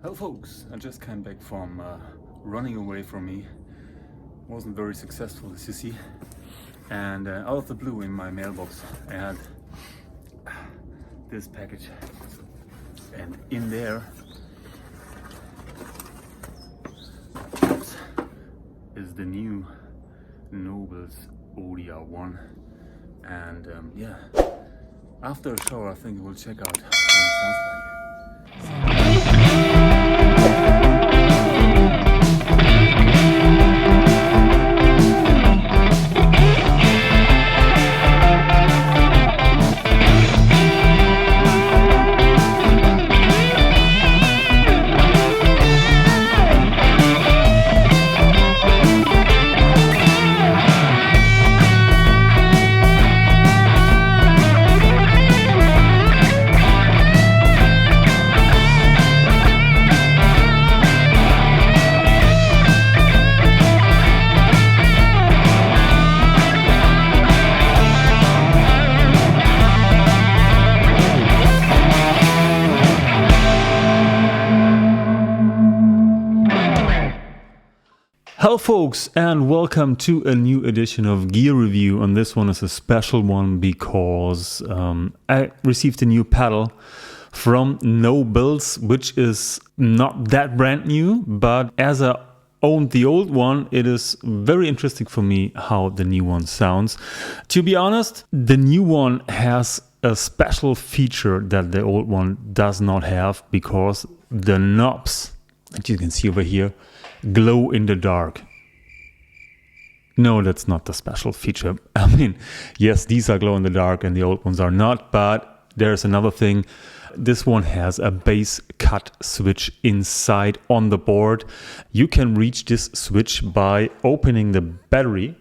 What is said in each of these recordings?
Hello folks, I just came back from running away from me. Wasn't very successful, as you see. And out of the blue in my mailbox I had this package. And in there is the new Nobels ODR-1. And yeah, after a shower I think we'll check out what it sounds like. Hello folks, and welcome to a new edition of Gear Review. And this one is a special one because I received a new pedal from Nobels, which is not that brand new, but as I owned the old one, it is very interesting for me how the new one sounds. To be honest, the new one has a special feature that the old one does not have, because the knobs that you can see over here glow in the dark. No, that's not the special feature. I mean, yes, these are glow in the dark and the old ones are not, but there's another thing. This one has a BassCut switch inside on the board. You can reach this switch by opening the battery.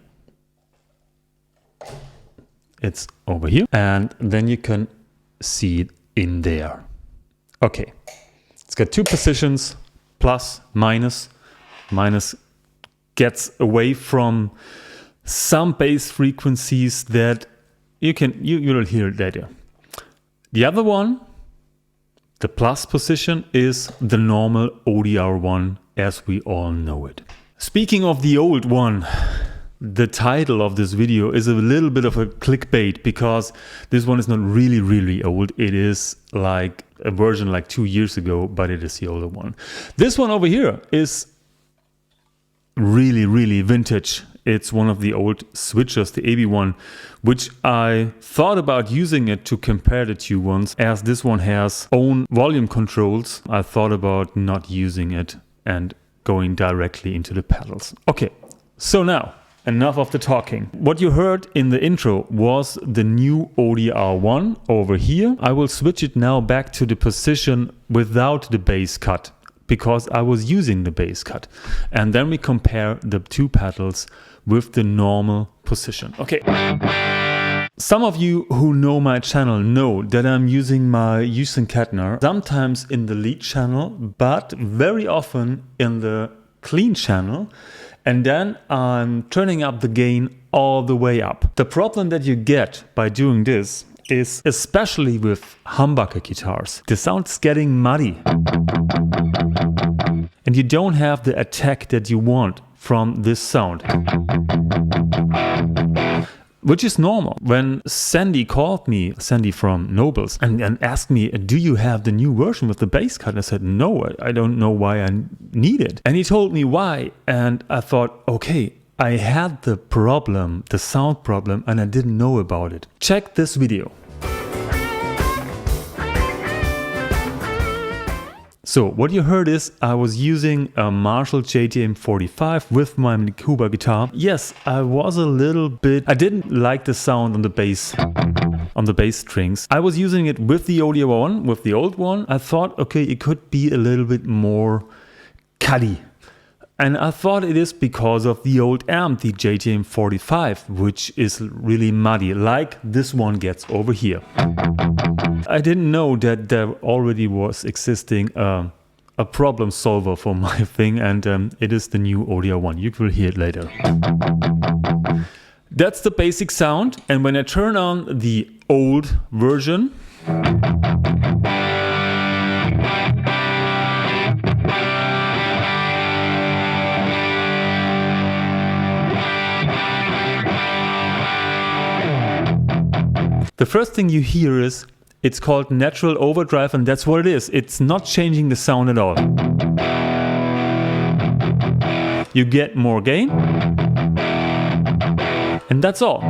It's over here. And then you can see it in there. Okay, it's got two positions, plus, minus. Minus gets away from some bass frequencies that you'll hear it later. The other one, the plus position, is the normal ODR-1 as we all know it. Speaking of the old one, the title of this video is a little bit of a clickbait, because this one is not really old. It is like a version like 2 years ago, but it is the older one. This one over here is really vintage. It's one of the old switchers, the AB1, which I thought about using it to compare the two ones. As this one has own volume controls, I thought about not using it and going directly into the pedals. Okay, so now enough of the talking. What you heard in the intro was the new ODR-1 over here. I will switch it now back to the position without the BassCut, because I was using the BassCut. And then we compare the two pedals with the normal position. Okay. Some of you who know my channel know that I'm using my Houston Kettner, sometimes in the lead channel, but very often in the clean channel. And then I'm turning up the gain all the way up. The problem that you get by doing this is, especially with humbucker guitars, the sound's getting muddy. And you don't have the attack that you want from this sound. Which is normal. When Sandy called me, Sandy from Nobels, and asked me, do you have the new version with the BassCut? I said, no, I don't know why I need it. And he told me why. And I thought, okay, I had the problem, the sound problem, and I didn't know about it. Check this video. So what you heard is I was using a Marshall JTM45 with my Cuba guitar. Yes, I was a little bit, I didn't like the sound on the bass strings. I was using it with the ODR-1, with the old one. I thought, okay, it could be a little bit more cutty. And I thought it is because of the old amp, the JTM45, which is really muddy, like this one gets over here. I didn't know that there already was existing a problem solver for my thing, and it is the new ODR-1. You will hear it later. That's the basic sound, and when I turn on the old version, The first thing you hear is it's called natural overdrive, and that's what it is. It's not changing the sound at all. You get more gain, and that's all.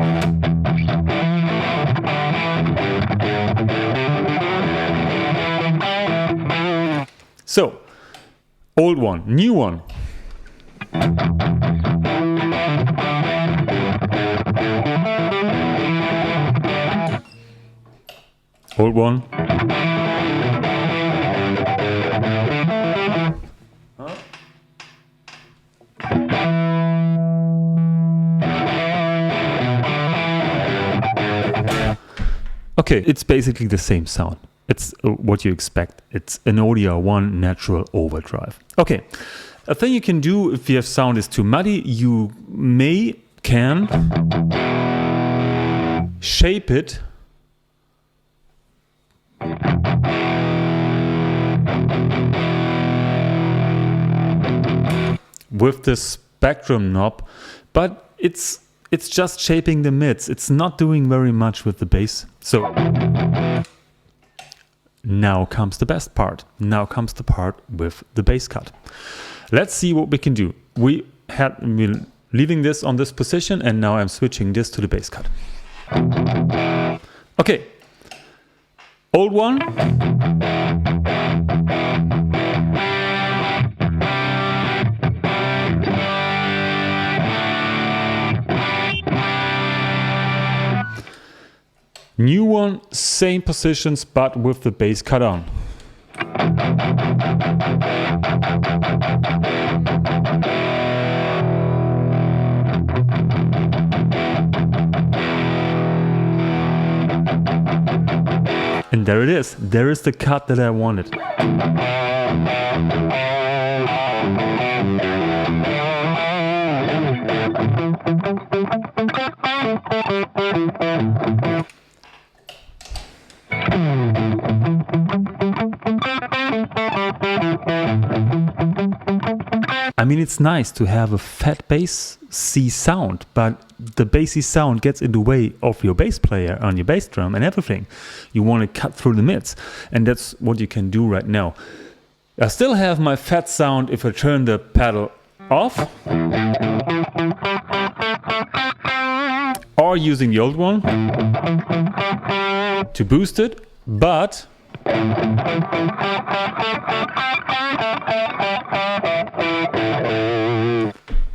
So, old one, new one. Old one. Okay, it's basically the same sound. It's what you expect. It's an ODR-1 natural overdrive. Okay, a thing you can do if your sound is too muddy, you can shape it with the spectrum knob, but it's just shaping the mids. It's not doing very much with the bass. So now comes the best part. Now comes the part with the bass cut. Let's see what we can do. We're leaving this on this position, and now I'm switching this to the bass cut. Okay. Old one. New one, same positions, but with the bass cut on. And there it is. There is the cut that I wanted. I mean, it's nice to have a fat bassy sound, but the bassy sound gets in the way of your bass player on your bass drum and everything. You want to cut through the mids, and that's what you can do right now. I still have my fat sound if I turn the pedal off, or using the old one to boost it, but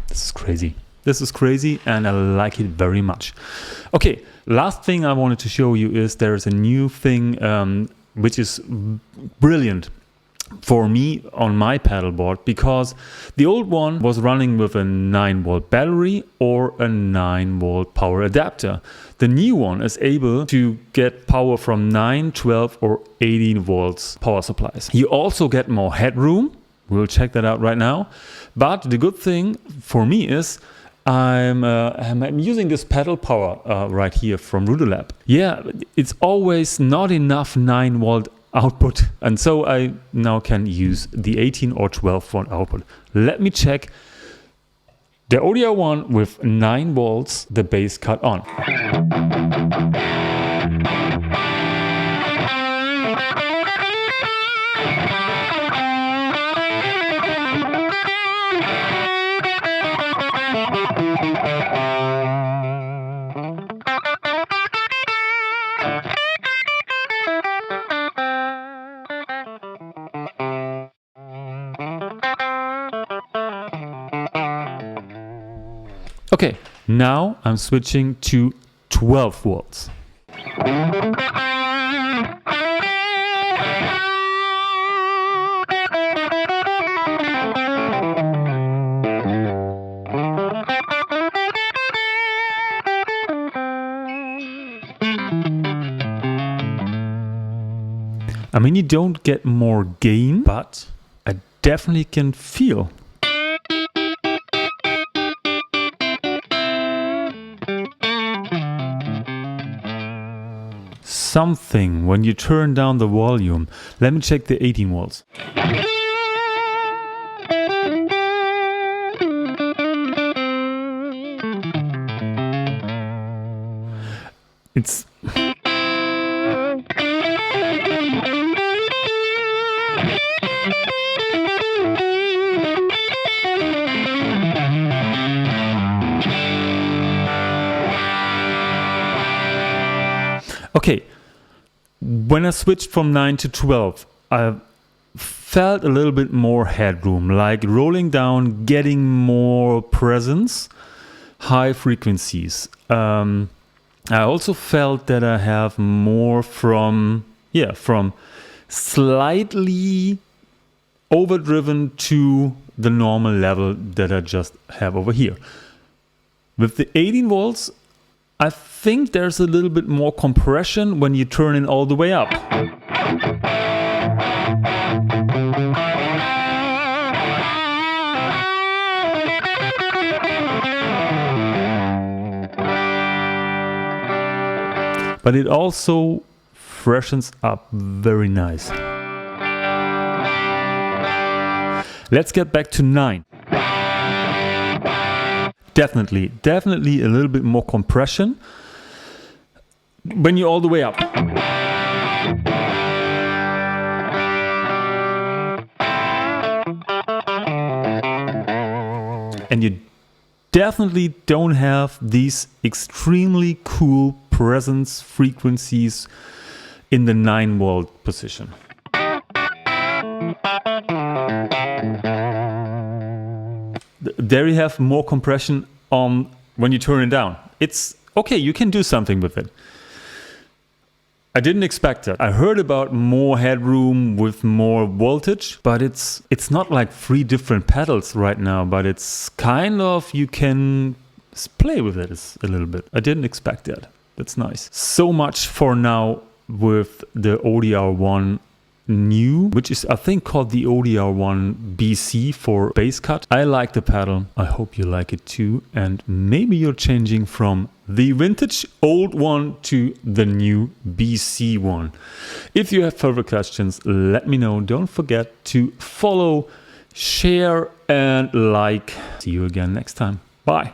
this is crazy. This is crazy, and I like it very much. Okay, last thing I wanted to show you is there's a new thing which is brilliant for me on my pedal board, because the old one was running with a 9-volt battery or a 9-volt power adapter. The new one is able to get power from 9, 12 or 18 volts power supplies. You also get more headroom. We'll check that out right now. But the good thing for me is I'm using this pedal power right here from Rudolab. Yeah, it's always not enough 9-volt output, and so I now can use the 18 or 12-volt output. Let me check the ODR-1 with 9 volts, the bass cut on. Okay, now I'm switching to 12 volts. I mean, you don't get more gain, but I definitely can feel something when you turn down the volume. Let me check the 18 volts. When I switched from 9 to 12, I felt a little bit more headroom, like rolling down, getting more presence, high frequencies. I also felt that I have more from slightly overdriven to the normal level that I just have over here. With the 18 volts, I think there's a little bit more compression when you turn it all the way up. But it also freshens up very nice. Let's get back to 9. Definitely a little bit more compression when you're all the way up. And you definitely don't have these extremely cool presence frequencies in the 9 volt position. There you have more compression on when you turn it down. It's okay, you can do something with it. I didn't expect that. I heard about more headroom with more voltage, but it's not like 3 different pedals right now, but it's kind of, you can play with it a little bit. I didn't expect that. That's nice. So much for now with the ODR-1 new, which is I think called the ODR-1 BC for BassCut. I like the pedal. I hope you like it too. And maybe you're changing from the vintage old one to the new BC one. If you have further questions, let me know. Don't forget to follow, share and like. See you again next time. Bye.